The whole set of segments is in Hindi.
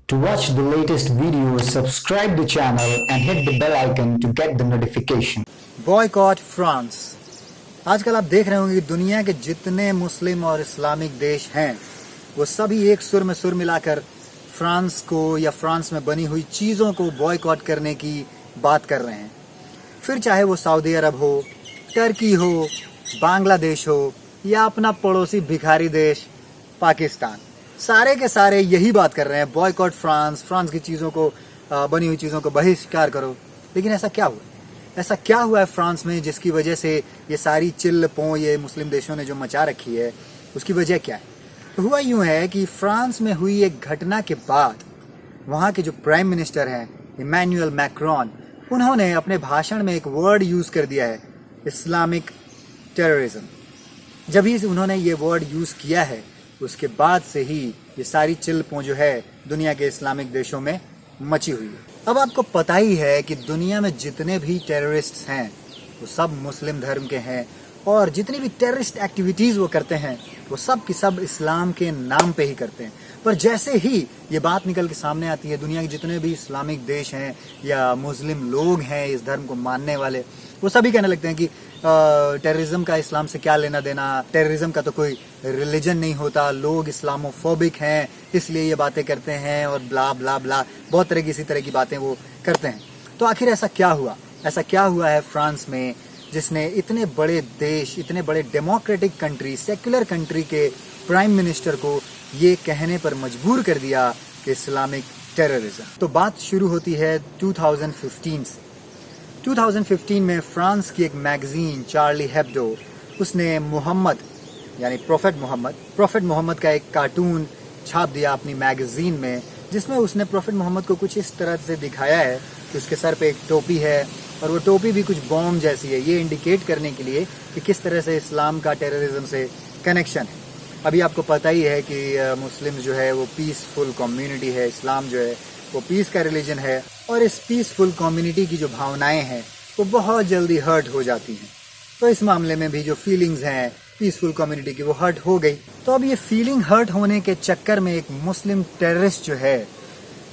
To watch the latest videos, subscribe the channel and hit the bell icon to get the notification. Boycott France. आजकल आप देख रहे होंगे कि दुनिया के जितने मुस्लिम और इस्लामिक देश हैं वो सभी एक सुर में सुर मिलाकर फ्रांस को या फ्रांस में बनी हुई चीज़ों को बॉयकॉट करने की बात कर रहे हैं। फिर चाहे वो सऊदी अरब हो, टर्की हो, बांग्लादेश हो या अपना पड़ोसी भिखारी देश पाकिस्तान, सारे के सारे यही बात कर रहे हैं, बॉयकॉट फ्रांस, फ्रांस की चीज़ों को, बनी हुई चीज़ों को बहिष्कार करो। लेकिन ऐसा क्या हुआ? ऐसा क्या हुआ है फ्रांस में जिसकी वजह से ये सारी चिल्ल पों ये मुस्लिम देशों ने जो मचा रखी है, उसकी वजह क्या है? तो हुआ यूं है कि फ्रांस में हुई एक घटना के बाद वहाँ के जो प्राइम मिनिस्टर हैं इमैनुअल मैक्रोन, उन्होंने अपने भाषण में एक वर्ड यूज़ कर दिया है, इस्लामिक टेररिज्म। जब ही उन्होंने ये वर्ड यूज़ किया है उसके बाद से ही ये सारी चिल्ल पों जो है दुनिया के इस्लामिक देशों में मची हुई है। अब आपको पता ही है कि दुनिया में जितने भी टेररिस्ट्स हैं वो सब मुस्लिम धर्म के हैं और जितनी भी टेररिस्ट एक्टिविटीज़ वो करते हैं वो सब की सब इस्लाम के नाम पे ही करते हैं। पर जैसे ही ये बात निकल के सामने आती है, दुनिया के जितने भी इस्लामिक देश हैं या मुस्लिम लोग हैं इस धर्म को मानने वाले, वो सभी कहने लगते हैं कि टेररिज्म का इस्लाम से क्या लेना देना, टेररिज्म का तो कोई रिलीजन नहीं होता, लोग इस्लामोफोबिक हैं इसलिए ये बातें करते हैं और ब्ला ब्ला ब्ला, बहुत तरह की इसी तरह की बातें वो करते हैं। तो आखिर ऐसा क्या हुआ? ऐसा क्या हुआ है फ्रांस में जिसने इतने बड़े देश, इतने बड़े डेमोक्रेटिक कंट्री, सेक्युलर कंट्री के प्राइम मिनिस्टर को ये कहने पर मजबूर कर दिया कि इस्लामिक टेररिज्म? तो बात शुरू होती है 2015 से। 2015 में फ्रांस की एक मैगजीन चार्ली हेब्डो, उसने मोहम्मद यानी प्रोफेट मोहम्मद का एक कार्टून छाप दिया अपनी मैगजीन में, जिसमें उसने प्रोफेट मोहम्मद को कुछ इस तरह से दिखाया है कि उसके सर पे एक टोपी है और वो टोपी भी कुछ बॉम्ब जैसी है, ये इंडिकेट करने के लिए कि किस तरह से इस्लाम का टेररिज्म से कनेक्शन है। अभी आपको पता ही है कि मुस्लिम जो है वो पीसफुल कम्युनिटी है, इस्लाम जो है वो पीस का रिलीजन है और इस पीसफुल कम्युनिटी की जो भावनाएं हैं वो बहुत जल्दी हर्ट हो जाती हैं। तो इस मामले में भी जो फीलिंग्स हैं पीसफुल कम्युनिटी की वो हर्ट हो गई। तो अब ये फीलिंग हर्ट होने के चक्कर में एक मुस्लिम टेररिस्ट जो है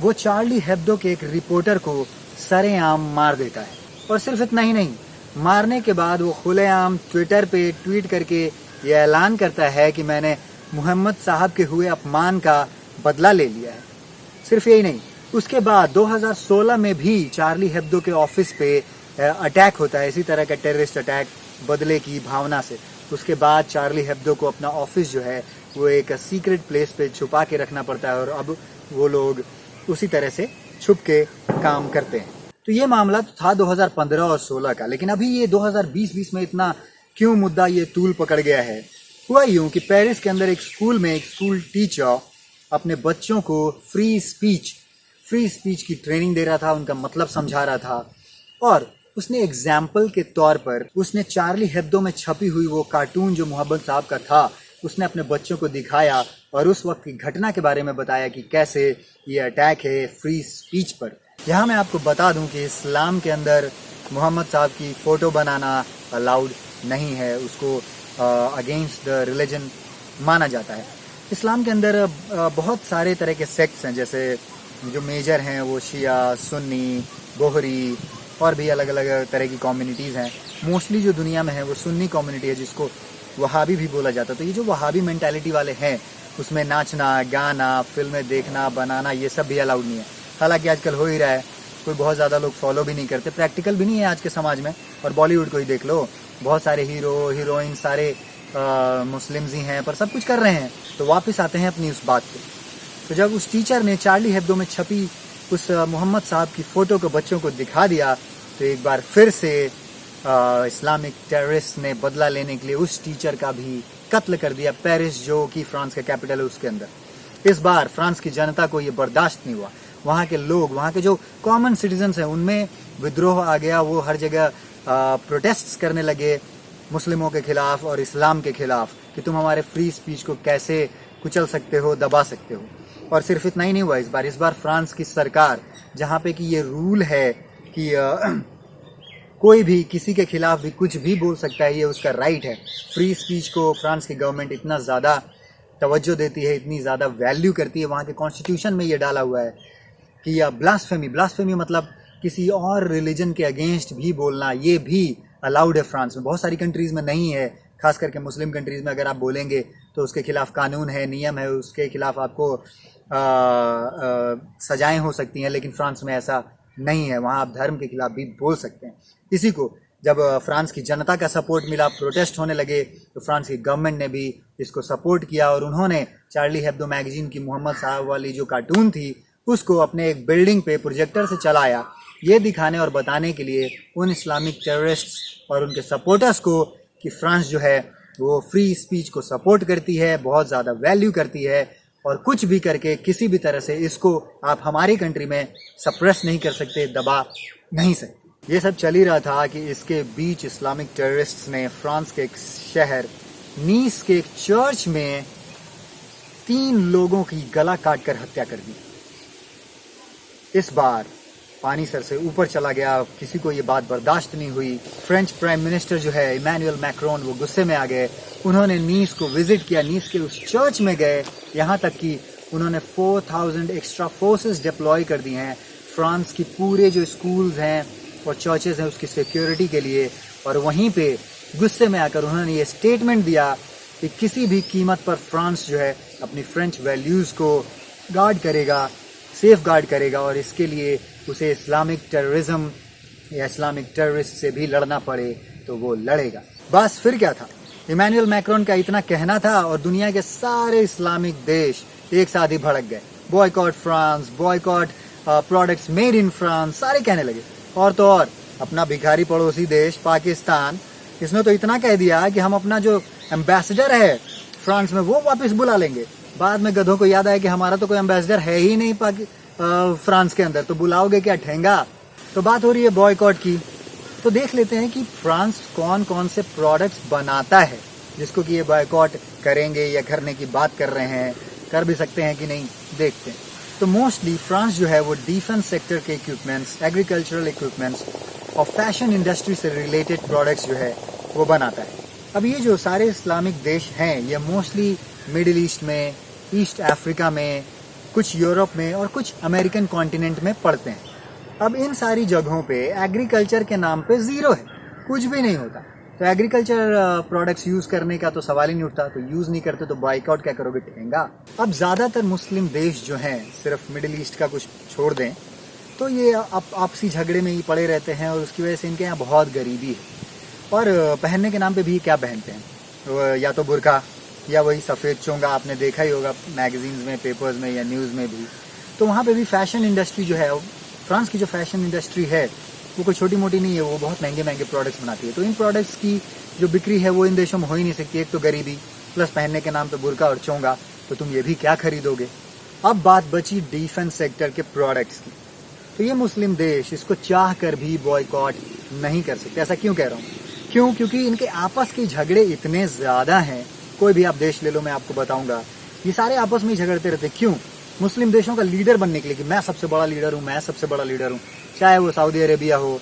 वो चार्ली हेब्डो के एक रिपोर्टर को सरेआम मार देता है। और सिर्फ इतना ही नहीं, मारने के बाद वो खुलेआम ट्विटर पे ट्वीट करके ये ऐलान करता है कि मैंने मोहम्मद साहब के हुए अपमान का बदला ले लिया है। सिर्फ यही नहीं, उसके बाद 2016 में भी चार्ली हेब्डो के ऑफिस पे अटैक होता है, इसी तरह का टेररिस्ट अटैक बदले की भावना से। उसके बाद चार्ली हेब्डो को अपना ऑफिस जो है वो एक सीक्रेट प्लेस पे छुपा के रखना पड़ता है और अब वो लोग उसी तरह से छुप के काम करते हैं। तो ये मामला तो था 2015 और 16 का, लेकिन अभी ये 2020 में इतना क्यों मुद्दा ये तूल पकड़ गया है? हुआ यूं कि पेरिस के अंदर एक स्कूल में एक स्कूल टीचर अपने बच्चों को फ्री स्पीच की ट्रेनिंग दे रहा था, उनका मतलब समझा रहा था और उसने एग्जाम्पल के तौर पर उसने चार्ली हेब्डो में छपी हुई वो कार्टून जो मोहम्मद साहब का था उसने अपने बच्चों को दिखाया और उस वक्त की घटना के बारे में बताया कि कैसे ये अटैक है फ्री स्पीच पर। यहाँ मैं आपको बता दूं कि इस्लाम के अंदर मोहम्मद साहब की फ़ोटो बनाना अलाउड नहीं है, उसको अगेंस्ट द रिलीजन माना जाता है। इस्लाम के अंदर बहुत सारे तरह के सेक्ट्स हैं, जैसे जो मेजर हैं वो शिया, सुन्नी, बोहरी और भी अलग अलग तरह की कम्युनिटीज़ हैं। मोस्टली जो दुनिया में है वो सुन्नी कम्युनिटी है जिसको वहाबी भी बोला जाता है। तो ये जो वहाबी मेंटालिटी वाले हैं उसमें नाचना, गाना, फिल्में देखना, बनाना ये सब भी अलाउड नहीं है। हालांकि आजकल हो ही रहा है, कोई बहुत ज़्यादा लोग फॉलो भी नहीं करते, प्रैक्टिकल भी नहीं है आज के समाज में। और बॉलीवुड को ही देख लो, बहुत सारे हीरो हीरोइन सारे मुस्लिम्स ही हैं पर सब कुछ कर रहे हैं। तो वापस आते हैं अपनी उस बात पे। तो जब उस टीचर ने चार्ली हेब्डो में छपी उस मोहम्मद साहब की फ़ोटो को बच्चों को दिखा दिया तो एक बार फिर से इस्लामिक टेररिस्ट ने बदला लेने के लिए उस टीचर का भी कत्ल कर दिया, पेरिस जो कि फ्रांस का कैपिटल है उसके अंदर। इस बार फ्रांस की जनता को ये बर्दाश्त नहीं हुआ, वहाँ के लोग, वहाँ के जो कॉमन सिटीजन्स हैं उनमें विद्रोह आ गया। वो हर जगह प्रोटेस्ट्स करने लगे मुस्लिमों के खिलाफ और इस्लाम के खिलाफ कि तुम हमारे फ्री स्पीच को कैसे कुचल सकते हो, दबा सकते हो। और सिर्फ इतना ही नहीं हुआ, इस बार फ्रांस की सरकार, जहाँ पे कि ये रूल है कि कोई भी किसी के खिलाफ भी कुछ भी बोल सकता है, ये उसका राइट है। फ्री स्पीच को फ्रांस की गवर्नमेंट इतना ज़्यादा तवज्जो देती है, इतनी ज़्यादा वैल्यू करती है। वहाँ के कॉन्स्टिट्यूशन में ये डाला हुआ है कि ब्लास्फेमी मतलब किसी और रिलीजन के अगेंस्ट भी बोलना, ये भी अलाउड है फ्रांस में। बहुत सारी कंट्रीज़ में नहीं है, खास करके मुस्लिम कंट्रीज़ में अगर आप बोलेंगे तो उसके खिलाफ कानून है, नियम है, उसके खिलाफ आपको सजाएं हो सकती हैं, लेकिन फ्रांस में ऐसा नहीं है। वहाँ आप धर्म के खिलाफ भी बोल सकते हैं। इसी को जब फ्रांस की जनता का सपोर्ट मिला, प्रोटेस्ट होने लगे, तो फ्रांस की गवर्नमेंट ने भी इसको सपोर्ट किया और उन्होंने चार्ली हेब्दो मैगजीन की मोहम्मद साहब वाली जो कार्टून थी उसको अपने एक बिल्डिंग पे प्रोजेक्टर से चलाया, ये दिखाने और बताने के लिए उन इस्लामिक टेररिस्ट्स और उनके सपोर्टर्स को कि फ्रांस जो है वो फ्री स्पीच को सपोर्ट करती है, बहुत ज़्यादा वैल्यू करती है, और कुछ भी करके किसी भी तरह से इसको आप हमारी कंट्री में सप्रेस नहीं कर सकते, दबा नहीं सकते। ये सब चल ही रहा था कि इसके बीच इस्लामिक टेररिस्ट्स ने फ्रांस के एक शहर नीस के एक चर्च में 3 लोगों की गला काट कर हत्या कर दी। इस बार पानी सर से ऊपर चला गया, किसी को ये बात बर्दाश्त नहीं हुई। फ्रेंच प्राइम मिनिस्टर जो है इमैनुअल मैक्रोन, वो गुस्से में आ गए। उन्होंने नीस को विजिट किया, नीस के उस चर्च में गए, यहाँ तक कि उन्होंने 4000 एक्स्ट्रा फोर्सेस डिप्लॉय कर दी हैं फ्रांस की पूरे जो स्कूल्स हैं और चर्चेज हैं उसकी सिक्योरिटी के लिए। और वहीं पे गुस्से में आकर उन्होंने ये स्टेटमेंट दिया कि किसी भी कीमत पर फ्रांस जो है अपनी फ्रेंच वैल्यूज़ को गार्ड करेगा, सेफ गार्ड करेगा, और इसके लिए उसे इस्लामिक टेररिज्म या इस्लामिक टेररिस्ट से भी लड़ना पड़े तो वो लड़ेगा। बस फिर क्या था, इमैनुअल मैक्रोन का इतना कहना था और दुनिया के सारे इस्लामिक देश एक साथ ही भड़क गए। Boycott France, boycott products made in France, सारे कहने लगे। और तो और अपना भिखारी पड़ोसी देश पाकिस्तान, इसने तो इतना कह दिया कि हम अपना जो एम्बेसडर है फ्रांस में वो वापस बुला लेंगे। बाद में गधों को याद आया कि हमारा तो कोई एम्बेसडर है ही नहीं फ्रांस के अंदर, तो बुलाओगे क्या ठेंगा। तो बात हो रही है बॉयकॉट की, तो देख लेते हैं कि फ्रांस कौन कौन से प्रोडक्ट्स बनाता है जिसको कि ये बॉयकॉट करेंगे या करने की बात कर रहे हैं, कर भी सकते हैं कि नहीं, देखते हैं। तो मोस्टली फ्रांस जो है वो डिफेंस सेक्टर के इक्विपमेंट्स, एग्रीकल्चरल इक्विपमेंट्स और फैशन इंडस्ट्री से रिलेटेड प्रोडक्ट्स जो है वो बनाता है। अब ये जो सारे इस्लामिक देश हैं ये मोस्टली मिडिल ईस्ट में, ईस्ट अफ्रीका में, कुछ यूरोप में और कुछ अमेरिकन कॉन्टिनेंट में पड़ते हैं। अब इन सारी जगहों पे एग्रीकल्चर के नाम पे ज़ीरो है, कुछ भी नहीं होता। तो एग्रीकल्चर प्रोडक्ट्स यूज़ करने का तो सवाल ही नहीं उठता, तो यूज़ नहीं करते तो बॉयकॉट क्या करोगे, ठेंगा। अब ज़्यादातर मुस्लिम देश जो हैं, सिर्फ मिडिल ईस्ट का कुछ छोड़ दें, तो ये आपसी झगड़े में ही पड़े रहते हैं और उसकी वजह से इनके यहाँ बहुत गरीबी है। और पहनने के नाम पे भी क्या पहनते हैं, या तो बुर्का या वही सफ़ेद चोंगा, आपने देखा ही होगा मैगजीन्स में, पेपर्स में या न्यूज़ में भी। तो वहाँ पे भी फैशन इंडस्ट्री जो है, फ्रांस की जो फैशन इंडस्ट्री है वो कोई छोटी मोटी नहीं है, वो बहुत महंगे महंगे प्रोडक्ट्स बनाती है। तो इन प्रोडक्ट्स की जो बिक्री है वो इन देशों में हो ही नहीं सकती। एक तो गरीबी, प्लस पहनने के नाम पे बुर्का और चोंगा, तो तुम ये भी क्या खरीदोगे। अब बात बची डिफेंस सेक्टर के प्रोडक्ट्स की, तो ये मुस्लिम देश इसको चाह कर भी बॉयकॉट नहीं कर सकते। ऐसा क्यों कह रहा हूँ, क्यों, क्योंकि इनके आपस के झगड़े इतने ज़्यादा हैं। कोई भी आप देश ले लो, मैं आपको बताऊंगा, ये सारे आपस में ही झगड़ते रहते। क्यों, मुस्लिम देशों का लीडर बनने के लिए कि मैं सबसे बड़ा लीडर हूँ, मैं सबसे बड़ा लीडर हूँ, चाहे वो सऊदी अरेबिया हो,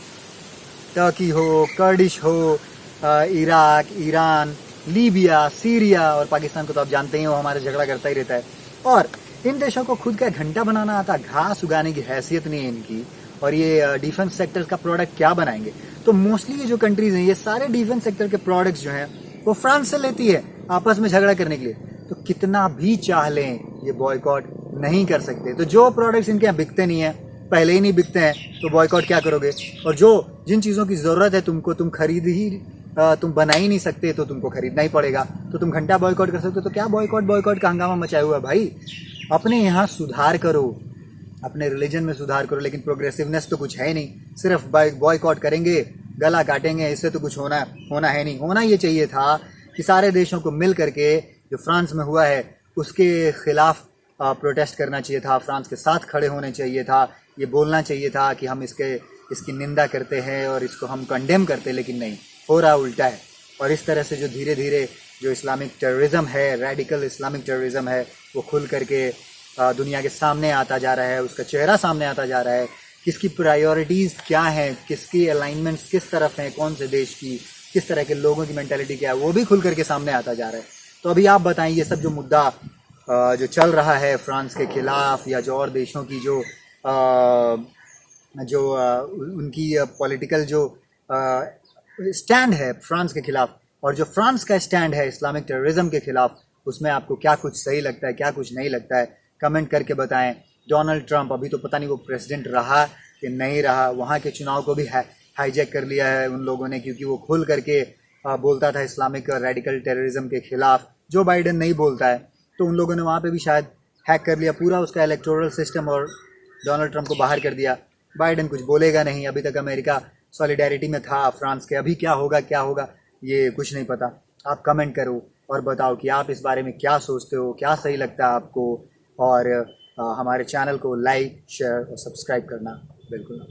टर्की हो, कर्डिश हो, इराक, ईरान, लीबिया, सीरिया और पाकिस्तान को तो आप जानते ही हो, हमारे झगड़ा करता ही रहता है। और इन देशों को खुद का घंटा बनाना आता, घास उगाने की हैसियत नहीं है इनकी, और ये डिफेंस सेक्टर का प्रोडक्ट क्या बनाएंगे। तो मोस्टली ये जो कंट्रीज हैं ये सारे डिफेंस सेक्टर के प्रोडक्ट्स जो हैं वो फ्रांस से लेती है आपस में झगड़ा करने के लिए। तो कितना भी चाह लें ये बॉयकॉट नहीं कर सकते। तो जो प्रोडक्ट्स इनके यहाँ बिकते नहीं है, पहले ही नहीं बिकते हैं, तो बॉयकॉट क्या करोगे। और जो जिन चीज़ों की ज़रूरत है तुमको, तुम खरीद ही, तुम बना ही नहीं सकते, तो तुमको खरीदना ही पड़ेगा। तो तुम घंटा बॉयकॉट कर सकते हो, तो क्या बॉयकॉट का हंगामा मचाया हुआ है भाई। अपने यहाँ सुधार करो, अपने रिलीजन में सुधार करो, लेकिन प्रोग्रेसिवनेस तो कुछ है नहीं। सिर्फ बॉयकॉट करेंगे, गला काटेंगे, इससे तो कुछ होना है नहीं। होना ये चाहिए था कि सारे देशों को मिल करके जो फ्रांस में हुआ है उसके खिलाफ प्रोटेस्ट करना चाहिए था, फ्रांस के साथ खड़े होने चाहिए था, ये बोलना चाहिए था कि हम इसकी निंदा करते हैं और इसको हम कंडेम करते, लेकिन नहीं, हो रहा उल्टा है। और इस तरह से जो धीरे धीरे जो इस्लामिक टेररिज्म है, रेडिकल इस्लामिक टेररिज्म है, वो खुल करके दुनिया के सामने आता जा रहा है, उसका चेहरा सामने आता जा रहा है, किसकी प्रायोरिटीज़ क्या हैं, किसकी अलाइनमेंट्स किस तरफ हैं, कौन से देश की, किस तरह के लोगों की मेंटालिटी क्या है, वो भी खुल करके सामने आता जा रहा है। तो अभी आप बताएं, ये सब जो मुद्दा जो चल रहा है फ्रांस के खिलाफ, या जो और देशों की उनकी पॉलिटिकल जो स्टैंड है फ्रांस के खिलाफ, और जो फ्रांस का स्टैंड है इस्लामिक टेररिज्म के खिलाफ, उसमें आपको क्या कुछ सही लगता है, क्या कुछ नहीं लगता है, कमेंट करके बताएं। डोनाल्ड ट्रंप, अभी तो पता नहीं वो प्रेसिडेंट रहा कि नहीं रहा, वहाँ के चुनाव को भी हाईजैक कर लिया है उन लोगों ने, क्योंकि वो खुल करके बोलता था इस्लामिक रेडिकल टेररिज्म के खिलाफ। जो बाइडेन नहीं बोलता है, तो उन लोगों ने वहाँ पे भी शायद हैक कर लिया पूरा उसका इलेक्टोरल सिस्टम और डोनाल्ड ट्रंप को बाहर कर दिया। बाइडेन कुछ बोलेगा नहीं, अभी तक अमेरिका सॉलिडेरिटी में था फ्रांस के। अभी क्या होगा ये कुछ नहीं पता। आप कमेंट करो और बताओ कि आप इस बारे में क्या सोचते हो, क्या सही लगता है आपको, और हमारे चैनल को लाइक, शेयर और सब्सक्राइब करना बिल्कुल ना।